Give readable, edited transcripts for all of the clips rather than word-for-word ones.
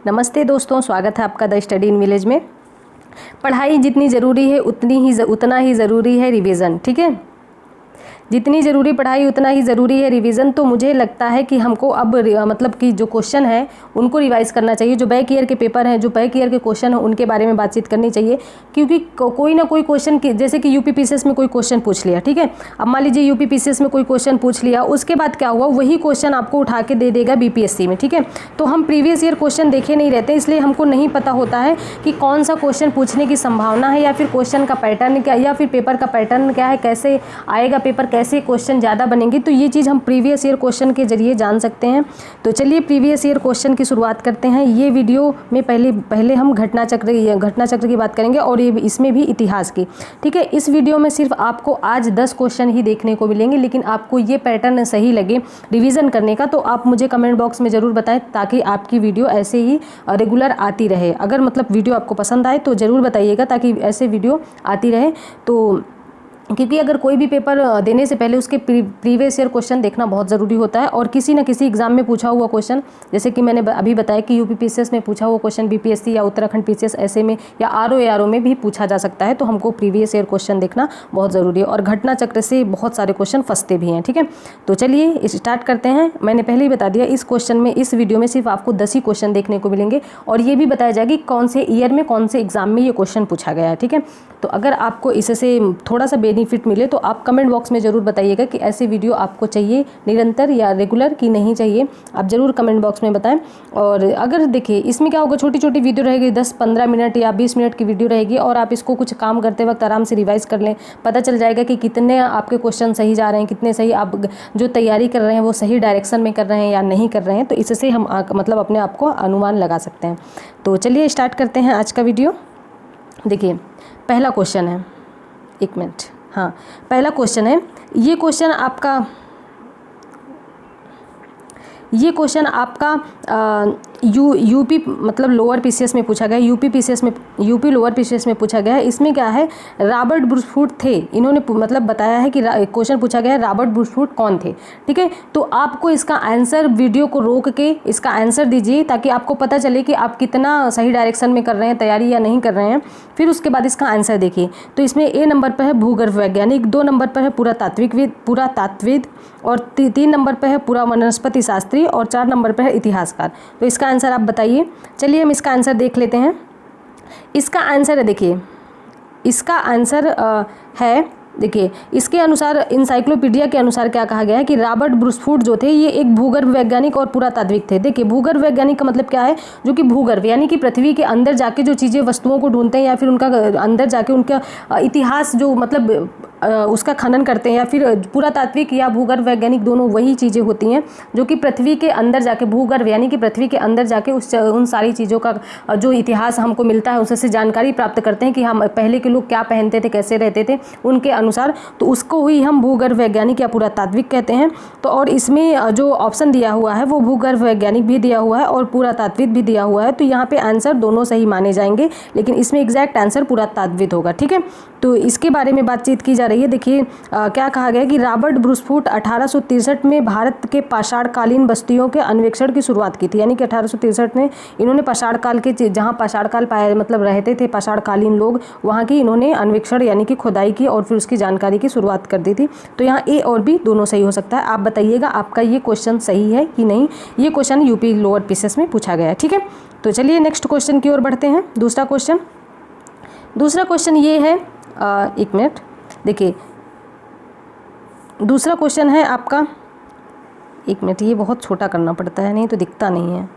नमस्ते दोस्तों, स्वागत है आपका द स्टडी इन विलेज में। पढ़ाई जितनी ज़रूरी है उतना ही ज़रूरी है रिवीजन। ठीक है, जितनी ज़रूरी पढ़ाई उतना ही ज़रूरी है रिवीजन। तो मुझे लगता है कि हमको अब मतलब कि जो क्वेश्चन है उनको रिवाइज़ करना चाहिए। जो बैक ईयर के पेपर हैं, जो बैक ईयर के क्वेश्चन हैं, उनके बारे में बातचीत करनी चाहिए। क्योंकि कोई ना कोई क्वेश्चन, जैसे कि यूपी पीसीएस में कोई क्वेश्चन पूछ लिया, ठीक है, अब मान लीजिए यूपी पीसीएस में कोई क्वेश्चन पूछ लिया, उसके बाद क्या हुआ, वही क्वेश्चन आपको उठा के दे देगा बीपीएससी में। ठीक है, तो हम प्रीवियस ईयर क्वेश्चन देखे नहीं रहते, इसलिए हमको नहीं पता होता है कि कौन सा क्वेश्चन पूछने की संभावना है, या फिर क्वेश्चन का पैटर्न क्या, या फिर पेपर का पैटर्न क्या है, कैसे आएगा पेपर, कैसे क्वेश्चन ज़्यादा बनेंगे। तो ये चीज़ हम प्रीवियस ईयर क्वेश्चन के जरिए जान सकते हैं। तो चलिए प्रीवियस ईयर क्वेश्चन की शुरुआत करते हैं। ये वीडियो में पहले हम घटना चक्र की बात करेंगे और ये इसमें भी इतिहास की। ठीक है, इस वीडियो में सिर्फ आपको आज 10 क्वेश्चन ही देखने को मिलेंगे, लेकिन आपको ये पैटर्न सही लगे रिवीजन करने का तो आप मुझे कमेंट बॉक्स में ज़रूर बताएं, ताकि आपकी वीडियो ऐसे ही रेगुलर आती रहे। अगर मतलब वीडियो आपको पसंद आए तो ज़रूर बताइएगा, ताकि ऐसे वीडियो आती रहे। तो क्योंकि अगर कोई भी पेपर देने से पहले उसके प्रीवियस ईयर क्वेश्चन देखना बहुत ज़रूरी होता है, और किसी न किसी एग्जाम में पूछा हुआ क्वेश्चन, जैसे कि मैंने अभी बताया कि यूपी पीसीएस में पूछा हुआ क्वेश्चन बीपीएससी या उत्तराखंड पीसीएस ऐसे में, या आरओ में भी पूछा जा सकता है। तो हमको प्रीवियस ईयर क्वेश्चन देखना बहुत ज़रूरी है, और घटना चक्र से बहुत सारे क्वेश्चन फंसते भी हैं। ठीक है, तो चलिए स्टार्ट करते हैं। मैंने पहले ही बता दिया, इस वीडियो में सिर्फ आपको 10 ही क्वेश्चन देखने को मिलेंगे, और ये भी बताया जाएगा कि कौन से ईयर में कौन से एग्जाम में ये क्वेश्चन पूछा गया है। ठीक है, तो अगर आपको इससे थोड़ा सा बेनिफिट मिले तो आप कमेंट बॉक्स में ज़रूर बताइएगा कि ऐसे वीडियो आपको चाहिए निरंतर या रेगुलर की नहीं चाहिए। आप ज़रूर कमेंट बॉक्स में बताएं। और अगर देखिए इसमें क्या होगा, छोटी छोटी वीडियो रहेगी, 10-15 मिनट या 20 मिनट की वीडियो रहेगी, और आप इसको कुछ काम करते वक्त आराम से रिवाइज कर लें। पता चल जाएगा कि कितने आपके क्वेश्चन सही जा रहे हैं, कितने सही आप जो तैयारी कर रहे हैं वो सही डायरेक्शन में कर रहे हैं या नहीं कर रहे हैं। तो इससे हम मतलब अपने आप को अनुमान लगा सकते हैं। तो चलिए स्टार्ट करते हैं आज का वीडियो। देखिए पहला क्वेश्चन है, एक मिनट, हाँ पहला क्वेश्चन है, ये क्वेश्चन आपका यूपी मतलब लोअर पीसीएस में पूछा गया, यूपी लोअर पीसीएस में पूछा गया है। इसमें क्या है, रॉबर्ट ब्रूसफूट थे, इन्होंने मतलब बताया है कि क्वेश्चन पूछा गया है रॉबर्ट ब्रूसफूट कौन थे। ठीक है, तो आपको इसका आंसर, वीडियो को रोक के इसका आंसर दीजिए, ताकि आपको पता चले कि आप कितना सही डायरेक्शन में कर रहे हैं तैयारी या नहीं कर रहे हैं। फिर उसके बाद इसका आंसर देखिए। तो इसमें ए नंबर पर है भूगर्भ वैज्ञानिक, 2 नंबर पर है पुरातात्विद, और 3 नंबर पर है पूरा वनस्पति शास्त्री, और 4 नंबर पर है इतिहासकार। तो इसका आंसर आप बताइए। चलिए हम इसका आंसर देख लेते हैं। इसका आंसर है, देखिए इसका आंसर है, देखिए इसके अनुसार इंसाइक्लोपीडिया के अनुसार क्या कहा गया है कि रॉबर्ट ब्रूसफूट जो थे ये एक भूगर्भ वैज्ञानिक और पुरातात्विक थे। देखिए भूगर्भ वैज्ञानिक का मतलब क्या है, जो कि भूगर्भ यानी कि पृथ्वी के अंदर जाके जो चीज़ें वस्तुओं को ढूंढते हैं, या फिर उनका अंदर जाके उनका इतिहास जो मतलब उसका खनन करते हैं। या फिर पुरातात्विक या भूगर्भ वैज्ञानिक दोनों वही चीज़ें होती हैं जो कि पृथ्वी के अंदर जाके, भूगर्भ यानी कि पृथ्वी के अंदर जाके उन सारी चीज़ों का जो इतिहास हमको मिलता है उससे जानकारी प्राप्त करते हैं कि हम पहले के लोग क्या पहनते थे, कैसे रहते थे उनके अनुसार। तो उसको ही हम भूगर्भ वैज्ञानिक या पुरातात्विक कहते हैं। तो और इसमें जो ऑप्शन दिया हुआ है वो भूगर्भ वैज्ञानिक भी दिया हुआ है और पुरातात्विक भी दिया हुआ है। तो यहाँ पे आंसर दोनों सही माने जाएंगे, लेकिन इसमें एग्जैक्ट आंसर पुरातात्विक होगा। ठीक है, तो इसके बारे में बातचीत की जा रही है। देखिए क्या कहा गया कि रॉबर्ट ब्रूसफूट 1863 में भारत के पाषाणकालीन बस्तियों के अन्वेषण की शुरुआत की थी। यानी कि 1863 में इन्होंने पाषाण काल के, जहाँ पाषाण काल पाए मतलब रहते थे पाषाणकालीन लोग, वहाँ की इन्होंने अन्वेषण यानी कि खुदाई की और फिर उसकी जानकारी की शुरुआत कर दी थी। तो यहाँ ए और बी दोनों सही हो सकता है। आप बताइएगा आपका ये क्वेश्चन सही है कि नहीं। ये क्वेश्चन यूपी लोअर पीसीएस में पूछा गया है। ठीक है, तो चलिए नेक्स्ट क्वेश्चन की ओर बढ़ते हैं। दूसरा क्वेश्चन ये है, एक मिनट, देखिए दूसरा क्वेश्चन है आपका, एक मिनट, ये बहुत छोटा करना पड़ता है, नहीं तो दिखता नहीं है।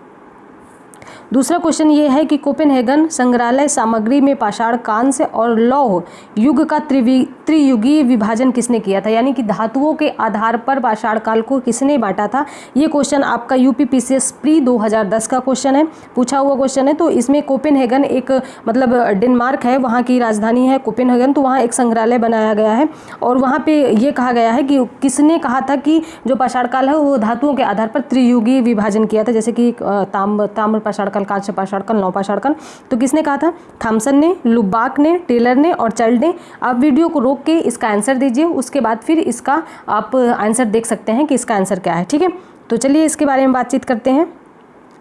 दूसरा क्वेश्चन ये है कि कोपेनहेगन संग्रहालय सामग्री में पाषाण कांस्य और लौह युग का त्रियुगीय विभाजन किसने किया था। यानी कि धातुओं के आधार पर पाषाण काल को किसने बांटा था। ये क्वेश्चन आपका यूपी पीसीएस प्री 2010 का क्वेश्चन है, पूछा हुआ क्वेश्चन है। तो इसमें कोपेनहेगन एक मतलब डेनमार्क है, वहाँ की राजधानी है कोपेनहेगन। तो वहाँ एक संग्रहालय बनाया गया है, और वहाँ पे ये कहा गया है कि किसने कहा था कि जो पाषाण काल है वो धातुओं के आधार पर त्रियुगीय विभाजन किया था। जैसे कि ताम्र पाषाण काल, कांस्य पाषाण काल, लौह पाषाण काल। तो किसने कहा था, थॉमसन ने, लुबाक ने, टेलर ने और चाइल्ड ने। आप वीडियो को रोक के इसका आंसर दीजिए, उसके बाद फिर इसका आप आंसर देख सकते हैं कि इसका आंसर क्या है। ठीक है, तो चलिए इसके बारे में बातचीत करते हैं।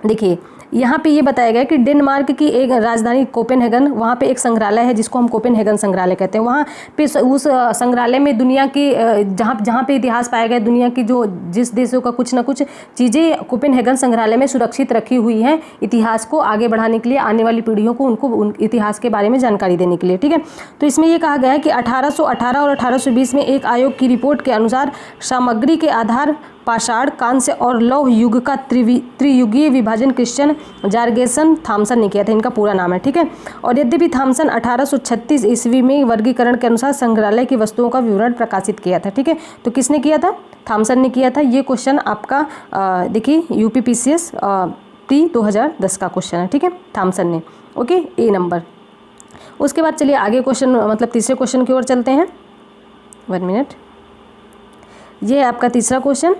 देखिए यहाँ पे ये बताया गया कि डेनमार्क की एक राजधानी कोपेनहेगन, वहाँ पे एक संग्रहालय है जिसको हम कोपेनहेगन संग्रहालय कहते हैं। वहाँ पे उस संग्रहालय में दुनिया की जहाँ पे इतिहास पाया गया, दुनिया की जो जिस देशों का कुछ ना कुछ चीज़ें कोपेनहेगन संग्रहालय में सुरक्षित रखी हुई हैं, इतिहास को आगे बढ़ाने के लिए, आने वाली पीढ़ियों को उन इतिहास के बारे में जानकारी देने के लिए। ठीक है, तो इसमें ये कहा गया है कि 1818 और 1820 में एक आयोग की रिपोर्ट के अनुसार सामग्री के आधार पाषाण, कांस्य और लौह युग का त्रियुगीय विभाजन क्रिश्चियन जार्गेसन थॉमसन ने किया था। इनका पूरा नाम है। ठीक है, और यद्यपि थॉमसन 1836 ईस्वी में वर्गीकरण के अनुसार संग्रहालय की वस्तुओं का विवरण प्रकाशित किया था। ठीक है, तो किसने किया था? थॉमसन ने किया था। ये क्वेश्चन आपका देखिए UPPCS प्री 2010 का क्वेश्चन है। ठीक है, थॉमसन ने। ओके, ए नंबर। उसके बाद चलिए आगे क्वेश्चन, मतलब तीसरे क्वेश्चन की ओर चलते हैं। 1 मिनट। ये है आपका तीसरा क्वेश्चन।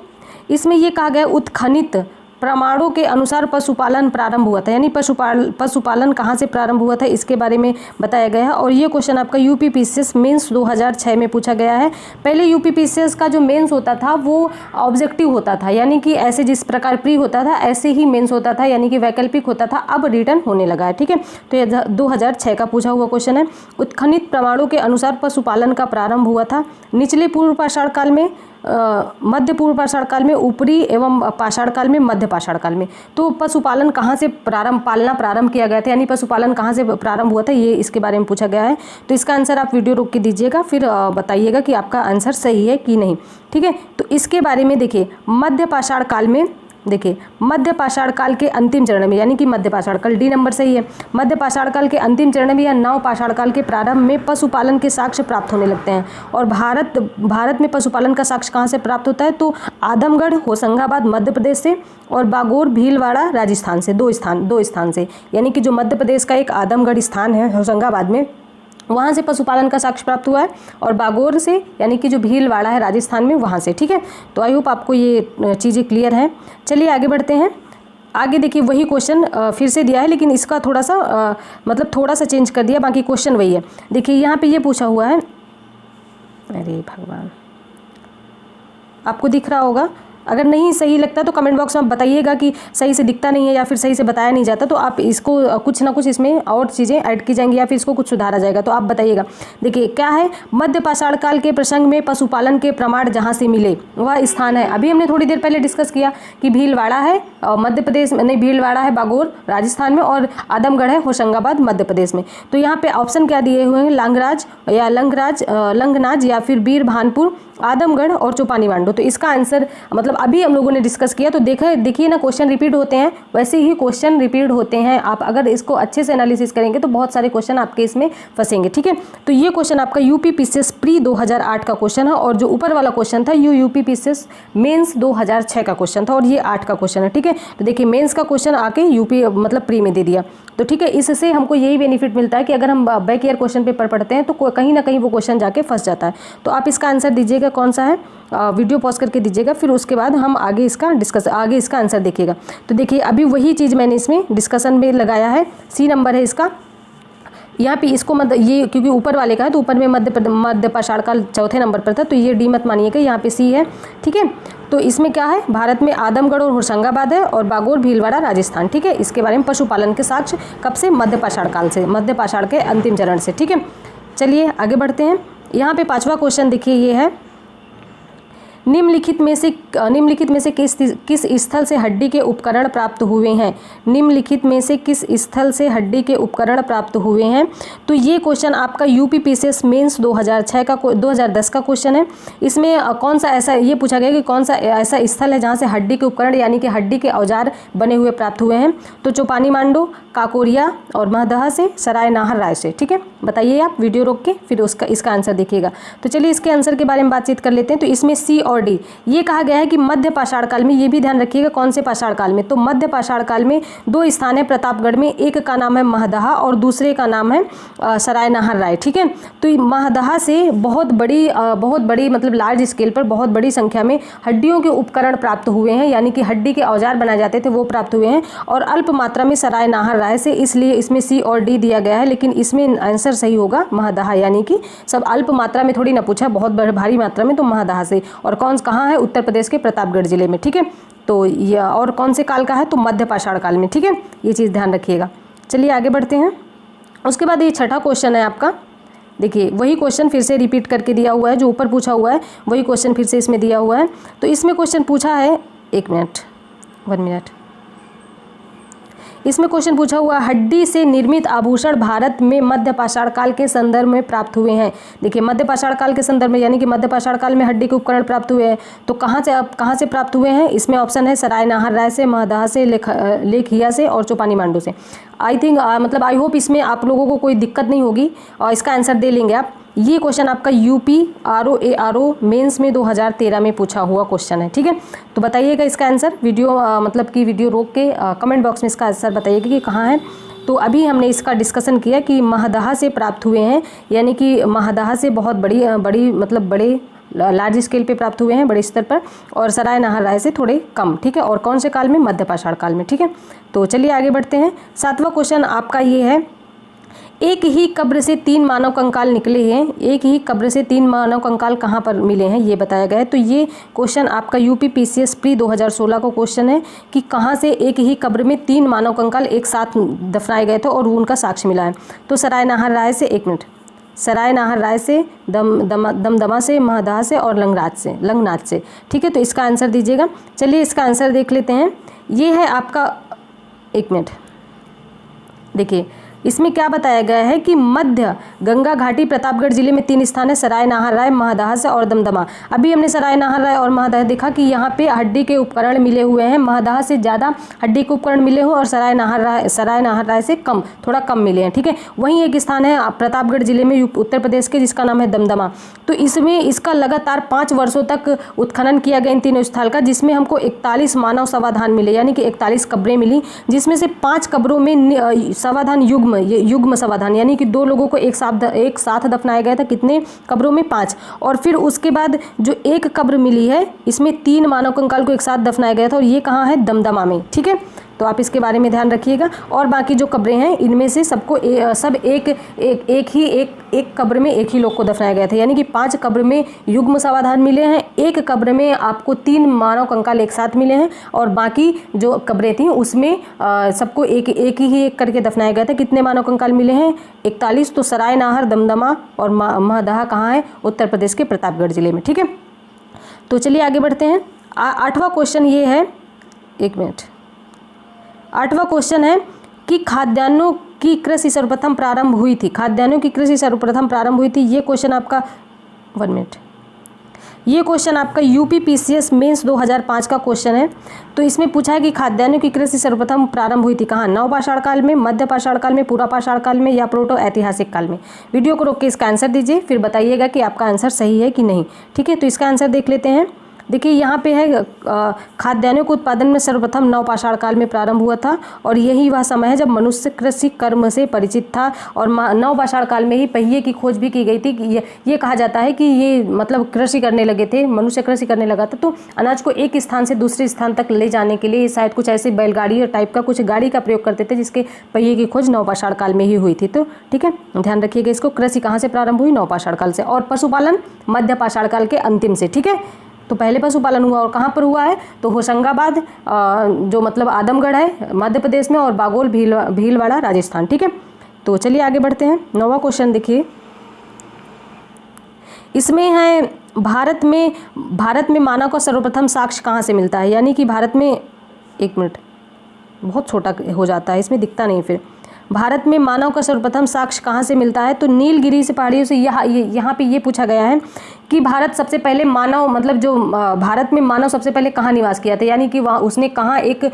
इसमें ये कहा गया उत्खनित प्रमाणों के अनुसार पशुपालन प्रारंभ हुआ था, यानी पशुपालन कहाँ से प्रारंभ हुआ था इसके बारे में बताया गया है। और ये क्वेश्चन आपका UPPCS मेंस 2006 में पूछा गया है। पहले UPPCS का जो मेंस होता था वो ऑब्जेक्टिव होता था, यानी कि ऐसे जिस प्रकार प्री होता था ऐसे ही मेंस होता था, यानी कि वैकल्पिक होता था। अब रिटर्न होने लगा है। ठीक है, तो ये 2006 का पूछा हुआ क्वेश्चन है। उत्खनित प्रमाणों के अनुसार पशुपालन का प्रारंभ हुआ था निचले पूर्व पाषाण काल में, मध्य पूर्व पाषाण काल में, ऊपरी एवं पाषाण काल में, मध्य पाषाण काल में। तो पशुपालन कहाँ से पालना प्रारंभ किया गया था, यानी पशुपालन कहाँ से प्रारंभ हुआ था, ये इसके बारे में पूछा गया है। तो इसका आंसर आप वीडियो रोक के दीजिएगा, फिर बताइएगा कि आपका आंसर सही है कि नहीं। ठीक है, तो इसके बारे में देखिए, मध्य पाषाण काल में, देखिए मध्य पाषाण काल के अंतिम चरण में, यानी कि मध्य पाषाण काल, डी नंबर सही है। मध्य पाषाण काल के अंतिम चरण में या नव पाषाण काल के प्रारंभ में पशुपालन के साक्ष्य प्राप्त होने लगते हैं। और भारत में पशुपालन का साक्ष्य कहाँ से प्राप्त होता है? तो आदमगढ़, होशंगाबाद मध्य प्रदेश से, और बागोर, भीलवाड़ा राजस्थान से, दो स्थान से, यानी कि जो मध्य प्रदेश का एक आदमगढ़ स्थान है होशंगाबाद में, वहाँ से पशुपालन का साक्ष्य प्राप्त हुआ है, और बागोर से, यानी कि जो भीलवाड़ा है राजस्थान में, वहाँ से। ठीक है, तो आई होप आपको ये चीज़ें क्लियर हैं। चलिए आगे बढ़ते हैं। आगे देखिए वही क्वेश्चन फिर से दिया है, लेकिन इसका थोड़ा सा मतलब थोड़ा सा चेंज कर दिया, बाकी क्वेश्चन वही है। देखिए यहाँ पे ये पूछा हुआ है, अरे भगवान, आपको दिख रहा होगा। अगर नहीं सही लगता तो कमेंट बॉक्स में आप बताइएगा कि सही से दिखता नहीं है या फिर सही से बताया नहीं जाता, तो आप इसको कुछ ना कुछ इसमें और चीज़ें ऐड की जाएंगी या फिर इसको कुछ सुधारा जाएगा, तो आप बताइएगा। देखिए क्या है, मध्य पाषाण काल के प्रसंग में पशुपालन के प्रमाण जहाँ से मिले वह स्थान है। अभी हमने थोड़ी देर पहले डिस्कस किया कि भीलवाड़ा है मध्य प्रदेश में, नहीं भीलवाड़ा है बागोर राजस्थान में, और आदमगढ़ है होशंगाबाद मध्य प्रदेश में। तो यहाँ पे ऑप्शन क्या दिए हुए हैं, लांगराज या लंगनाज या फिर बीर भानपुर, आदमगढ़ और चौपानी मांडो। तो इसका आंसर मतलब अभी हम लोगों ने डिस्कस किया, तो देखिए ना क्वेश्चन रिपीट होते हैं, वैसे ही क्वेश्चन रिपीट होते हैं। आप अगर इसको अच्छे से एनालिसिस करेंगे तो बहुत सारे क्वेश्चन आपके इसमें फंसेंगे। ठीक है, तो ये क्वेश्चन आपका UPPCS प्री 2008 का क्वेश्चन है, और जो ऊपर वाला क्वेश्चन था UPPCS मेंस 2006 का क्वेश्चन था, और ये 8 का क्वेश्चन है। ठीक है, तो देखिए मेंस का क्वेश्चन आके यूपी मतलब प्री में दे दिया। तो ठीक है, इससे हमको यही बेनिफिट मिलता है कि अगर हम बैक ईयर क्वेश्चन पेपर पढ़ते हैं तो कहीं ना कहीं वो क्वेश्चन जाके फंस जाता है। तो आप इसका आंसर दीजिएगा कौन सा है, वीडियो पॉज करके दीजिएगा, फिर उसके बाद हम आगे इसका आंसर देखिएगा। तो देखिए अभी वही चीज़ मैंने इसमें डिस्कशन में लगाया है, C नंबर है इसका। यहाँ पे इसको ये क्योंकि ऊपर वाले का है तो ऊपर में मध्य पाषाण काल चौथे नंबर पर था, तो ये D मत मानिएगा, यहाँ पे C है। ठीक है, तो इसमें क्या है, भारत में आदमगढ़ और होशंगाबाद है, और बागोर भीलवाड़ा राजस्थान। ठीक है, इसके बारे में पशुपालन के साक्ष्य कब से, मध्य पाषाण काल से, मध्य पाषाण के अंतिम चरण से। ठीक है, चलिए आगे बढ़ते हैं। यहाँ पे 5वां क्वेश्चन देखिए, ये है निम्नलिखित में से किस स्थल से हड्डी के उपकरण प्राप्त हुए हैं? निम्नलिखित में से किस स्थल से हड्डी के उपकरण प्राप्त हुए हैं? तो ये क्वेश्चन आपका UPPCS मेंस 2010 का क्वेश्चन है। इसमें कौन सा ऐसा ये पूछा गया कि कौन सा ऐसा स्थल है जहाँ से हड्डी के उपकरण यानी कि हड्डी के औजार बने हुए प्राप्त हुए हैं? तो चौपानी मांडो, काकोरिया और महदहा से, सराय नाहर राय से। ठीक है, बताइए आप वीडियो रोक के, फिर इसका आंसर देखिएगा। तो चलिए इसके आंसर के बारे में बातचीत कर लेते हैं। तो इसमें C और D ये कहा गया है कि मध्य पाषाण काल में, ये भी ध्यान रखिएगा कौन से पाषाण काल में, तो मध्य पाषाण काल में 2 स्थान है प्रतापगढ़ में, एक का नाम है महदहा और दूसरे का नाम है सराय नाहर राय। ठीक है, तो महदहा से बहुत बड़ी मतलब लार्ज स्केल पर बहुत बड़ी संख्या में हड्डियों के उपकरण प्राप्त हुए हैं, यानी कि हड्डी के औजार बनाए जाते थे वो प्राप्त हुए हैं, और अल्प मात्रा में सराय नाहर राय से, इसलिए इसमें C और D दिया गया है। लेकिन इसमें आंसर सही होगा महदहा, यानी कि सब अल्प मात्रा में थोड़ी ना पूछा, बहुत भारी मात्रा में, तो महदहा से। और कहाँ है, उत्तर प्रदेश के प्रतापगढ़ जिले में। ठीक है, तो यह और कौन से काल का है, तो मध्य पाषाण काल में, ठीक है, ये चीज़ ध्यान रखिएगा। चलिए आगे बढ़ते हैं। उसके बाद ये छठा क्वेश्चन है आपका, देखिए वही क्वेश्चन फिर से रिपीट करके दिया हुआ है, जो ऊपर पूछा हुआ है वही क्वेश्चन फिर से इसमें दिया हुआ है। तो इसमें क्वेश्चन पूछा है, 1 मिनट, इसमें क्वेश्चन पूछा हुआ, हड्डी से निर्मित आभूषण भारत में मध्य पाषाण काल के संदर्भ में प्राप्त हुए हैं। देखिए मध्य पाषाण काल के संदर्भ में, यानी कि मध्य पाषाण काल में हड्डी के उपकरण प्राप्त हुए हैं, तो कहाँ से प्राप्त हुए हैं, इसमें ऑप्शन है सराय नाहर राय से, महदहा से, लेखिया से और चौपानी मांडू से। आई थिंक मतलब आई होप इसमें आप लोगों को कोई दिक्कत नहीं होगी और इसका आंसर दे लेंगे आप। ये क्वेश्चन आपका यूपी RO मेंस में 2013 में पूछा हुआ क्वेश्चन है, ठीक है। तो बताइएगा इसका आंसर, वीडियो मतलब कि वीडियो रोक के कमेंट बॉक्स में इसका आंसर बताइएगा कि कहाँ है। तो अभी हमने इसका डिस्कशन किया कि महदहा से प्राप्त हुए हैं, यानी कि महदहा से बहुत बड़ी मतलब बड़े लार्ज स्केल पे प्राप्त हुए हैं, बड़े स्तर पर, और सराय नाहर राय से थोड़े कम, ठीक है। और कौन से काल में, मध्य पाषाण काल में, ठीक है। तो चलिए आगे बढ़ते हैं। 7वां क्वेश्चन आपका ये है, एक ही कब्र से 3 मानव कंकाल निकले हैं, एक ही कब्र से 3 मानव कंकाल कहाँ पर मिले हैं ये बताया गया है। तो ये क्वेश्चन आपका यूपी PCS प्री 2016 का क्वेश्चन है कि कहाँ से एक ही कब्र में 3 मानव कंकाल एक साथ दफनाए गए थे और उनका साक्ष्य मिला है। तो सराय नाहर राय से, 1 मिनट, सराय नाहर राय से, दमदमा से, महदहा से और लंगनाथ से, ठीक है। तो इसका आंसर दीजिएगा। चलिए इसका आंसर देख लेते हैं। ये है आपका, 1 मिनट, देखिए इसमें क्या बताया गया है कि मध्य गंगा घाटी प्रतापगढ़ जिले में 3 स्थान है, सराय नाहर राय, महदहा से और दमदमा। अभी हमने सराय नाहर राय और महदहा देखा कि यहाँ पे हड्डी के उपकरण मिले हुए हैं, महदहा से ज़्यादा हड्डी के उपकरण मिले हुए और सराय नाहर राय से थोड़ा कम मिले हैं, ठीक है। वहीं एक स्थान है प्रतापगढ़ जिले में उत्तर प्रदेश के, जिसका नाम है दमदमा। तो इसमें इसका लगातार 5 वर्षों तक उत्खनन किया गया इन तीनों स्थल का, जिसमें हमको 41 मानव समाधान मिले, यानी कि 41 कब्रें मिली, जिसमें से 5 कब्रों में समाधान युग्म समाधान, यानी कि 2 लोगों को एक साथ दफनाया गया था, कितने कब्रों में, 5। और फिर उसके बाद जो एक कब्र मिली है, इसमें 3 मानव कंकाल को एक साथ दफनाया गया था, और ये कहाँ है, दमदमा में, ठीक है। तो आप इसके बारे में ध्यान रखिएगा। और बाकी जो कब्रें हैं इनमें से सबको एक कब्र में एक ही लोग को दफनाया गया था, यानी कि 5 कब्र में युग्म समाधान मिले हैं, एक कब्र में आपको 3 मानव कंकाल एक साथ मिले हैं, और बाकी जो कब्रें थी उसमें सबको एक करके दफनाया गया था। कितने मानव कंकाल मिले हैं, 41। तो सराय नाहर, दमदमा और महदहा कहाँ है, उत्तर प्रदेश के प्रतापगढ़ जिले में, ठीक है। तो चलिए आगे बढ़ते हैं। 8वां क्वेश्चन ये है, 1 मिनट, 8वां क्वेश्चन है कि खाद्यान्नों की कृषि सर्वप्रथम प्रारंभ हुई थी, खाद्यान्नों की कृषि सर्वप्रथम प्रारंभ हुई थी। ये क्वेश्चन आपका, 1 मिनट, ये क्वेश्चन आपका यूपी PCS मेंस 2005 का क्वेश्चन है। तो इसमें पूछा है कि खाद्यान्नों की कृषि सर्वप्रथम प्रारंभ हुई थी कहाँ, नव पाषाण काल में, मध्य पाषाण काल में, पूरा पाषाण काल में, या प्रोटो ऐतिहासिक काल में। वीडियो को रोक के इसका आंसर दीजिए, फिर बताइएगा कि आपका आंसर सही है कि नहीं, ठीक है। तो इसका आंसर देख लेते हैं। देखिए यहाँ पे है खाद्यान्नों के उत्पादन में सर्वप्रथम नवपाषाण काल में प्रारंभ हुआ था, और यही वह समय है जब मनुष्य कृषि कर्म से परिचित था, और नवपाषाण काल में ही पहिए की खोज भी की गई थी। ये कहा जाता है कि ये मतलब कृषि करने लगे थे, मनुष्य कृषि करने लगा था, तो अनाज को एक स्थान से दूसरे स्थान तक ले जाने के लिए शायद कुछ ऐसे बैलगाड़ी टाइप का कुछ गाड़ी का प्रयोग करते थे, जिसके पहिए की खोज नवपाषाण काल में ही हुई थी। तो ठीक है, ध्यान रखिएगा इसको। कृषि कहाँ से प्रारंभ हुई, नवपाषाण काल से, और पशुपालन मध्य पाषाण काल के अंतिम से, ठीक है। तो पहले पशुपालन हुआ और कहाँ पर हुआ है, तो होशंगाबाद जो मतलब आदमगढ़ है मध्य प्रदेश में, और बागोल भीलवाड़ा राजस्थान, ठीक है। तो चलिए आगे बढ़ते हैं। 9वां क्वेश्चन देखिए, इसमें है भारत में मानव का सर्वप्रथम साक्ष्य कहाँ से मिलता है, यानी कि भारत में, 1 मिनट, बहुत छोटा हो जाता है इसमें, दिखता नहीं फिर। भारत में मानव का सर्वप्रथम साक्ष्य कहाँ से मिलता है, तो नीलगिरी से पहाड़ियों से। यहाँ पे ये पूछा गया है कि भारत सबसे पहले मानव मतलब जो भारत में मानव सबसे पहले कहाँ निवास किया था, यानी कि वहाँ उसने कहाँ एक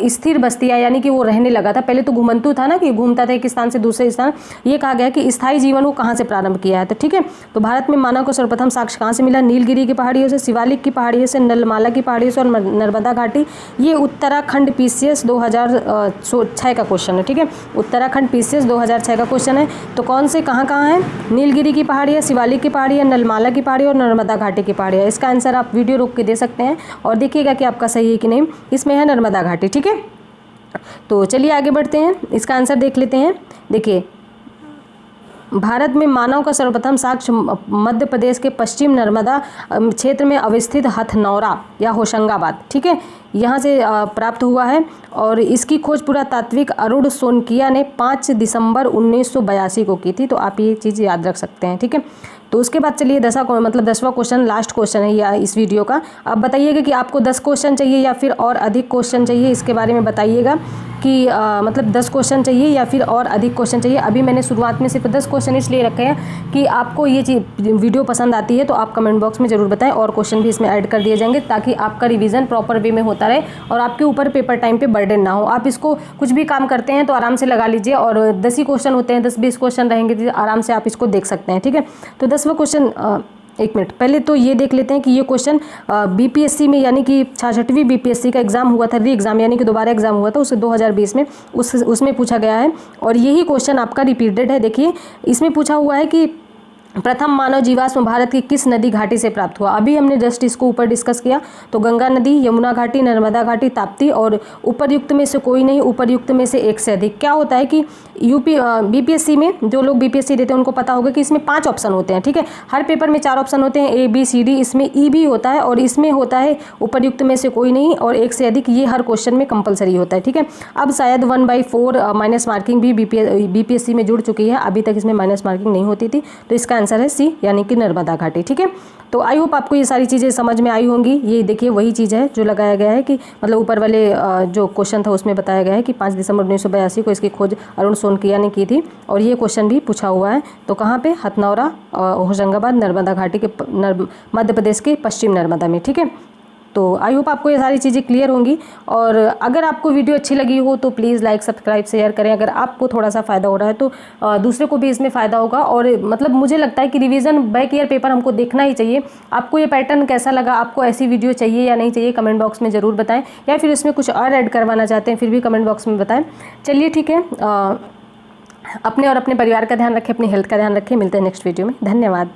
स्थिर बस्तियाँ, यानी कि वो रहने लगा था। पहले तो घुमंतु था ना, कि घूमता था एक स्थान से दूसरे स्थान। ये कहा गया कि स्थायी जीवन वो कहाँ से प्रारंभ किया है, तो ठीक है। तो भारत में मानव को सर्वप्रथम साक्ष्य कहाँ से मिला, नीलगिरी की पहाड़ियों से, शिवालिक की पहाड़ियों से, नलमाला की पहाड़ियों से और नर्मदा घाटी। ये उत्तराखंड PCS 2006 का क्वेश्चन है, ठीक है। उत्तराखंड PCS 2006 का क्वेश्चन है। तो कौन से कहाँ है, नीलगिरी की पहाड़ियाँ, शिवालिक की पहाड़ियाँ, नलमाला की पहाड़ी और नर्मदा घाटी की पहाड़ियाँ। इसका आंसर आप वीडियो रोक के दे सकते हैं और देखिएगा कि आपका सही है कि नहीं। इसमें है नर्मदा घाटी, ठीक है। तो चलिए आगे बढ़ते हैं, इसका आंसर देख लेते हैं। देखिए, भारत में मानव का सर्वप्रथम साक्ष्य मध्य प्रदेश के पश्चिम नर्मदा क्षेत्र में अवस्थित हथनौरा या होशंगाबाद, ठीक है। यहाँ से प्राप्त हुआ है और इसकी खोज पुरातात्विक अरुण सोनकिया ने 5 दिसंबर 1982 को की थी। तो आप ये चीज़ याद रख सकते हैं, ठीक है। तो उसके बाद चलिए 10वां क्वेश्चन, लास्ट क्वेश्चन है या इस वीडियो का। अब बताइएगा कि आपको 10 क्वेश्चन चाहिए या फिर और अधिक क्वेश्चन चाहिए, इसके बारे में बताइएगा कि मतलब 10 क्वेश्चन चाहिए या फिर और अधिक क्वेश्चन चाहिए। अभी मैंने शुरुआत में सिर्फ 10 क्वेश्चन इसलिए रखे हैं कि आपको ये वीडियो पसंद आती है तो आप कमेंट बॉक्स में ज़रूर बताएं, और क्वेश्चन भी इसमें ऐड कर दिए जाएंगे ताकि आपका रिवीजन प्रॉपर वे में होता रहे और आपके ऊपर पेपर टाइम पे बर्डन ना हो। आप इसको कुछ भी काम करते हैं तो आराम से लगा लीजिए, और 10 ही क्वेश्चन होते हैं, 10-20 क्वेश्चन रहेंगे तो आराम से आप इसको देख सकते हैं, ठीक है। तो 10वां क्वेश्चन, एक मिनट पहले तो ये देख लेते हैं कि ये क्वेश्चन बीपीएससी में यानी कि 66वीं बीपीएससी का एग्जाम हुआ था, री एग्जाम यानी कि दोबारा एग्जाम हुआ था उसे 2020 में, उसमें पूछा गया है और यही क्वेश्चन आपका रिपीटेड है। देखिए इसमें पूछा हुआ है कि प्रथम मानव जीवाश्म भारत की किस नदी घाटी से प्राप्त हुआ। अभी हमने जस्ट इसको ऊपर डिस्कस किया, तो गंगा नदी, यमुना घाटी, नर्मदा घाटी, ताप्ती, और उपर्युक्त में से कोई नहीं, उपर्युक्त में से एक से अधिक। क्या होता है कि बीपीएससी में जो लोग बीपीएससी देते हैं उनको पता होगा कि इसमें 5 ऑप्शन होते हैं, ठीक है। हर पेपर में 4 ऑप्शन होते हैं, ए बी सी डी, इसमें ई भी होता है और इसमें होता है उपर्युक्त में से कोई नहीं और एक से अधिक। ये हर क्वेश्चन में कंपलसरी होता है, ठीक है। अब शायद 1/4 माइनस मार्किंग भी बीपीएससी में जुड़ चुकी है, अभी तक इसमें माइनस मार्किंग नहीं होती थी। तो इसका आंसर है सी यानी कि नर्मदा घाटी, ठीक है। तो आई होप आपको ये सारी चीज़ें समझ में आई होंगी। ये देखिए वही चीज़ है जो लगाया गया है कि मतलब ऊपर वाले जो क्वेश्चन था उसमें बताया गया है कि 5 दिसंबर 1982 को इसकी खोज अरुण सोनकिया ने की थी और ये क्वेश्चन भी पूछा हुआ है। तो कहाँ पे, हथनौरा, होशंगाबाद, नर्मदा घाटी के मध्य प्रदेश के पश्चिम नर्मदा में, ठीक है। तो आई होप आपको ये सारी चीज़ें क्लियर होंगी, और अगर आपको वीडियो अच्छी लगी हो तो प्लीज़ लाइक, सब्सक्राइब, शेयर करें। अगर आपको थोड़ा सा फ़ायदा हो रहा है तो दूसरे को भी इसमें फ़ायदा होगा। और मतलब मुझे लगता है कि रिवीजन बैक ईयर पेपर हमको देखना ही चाहिए। आपको ये पैटर्न कैसा लगा, आपको ऐसी वीडियो चाहिए या नहीं चाहिए, कमेंट बॉक्स में ज़रूर बताएं, या फिर इसमें कुछ और ऐड करवाना चाहते हैं फिर भी कमेंट बॉक्स में बताएं। चलिए ठीक है, अपने और अपने परिवार का ध्यान रखें, अपनी हेल्थ का ध्यान रखें। मिलते हैं नेक्स्ट वीडियो में, धन्यवाद।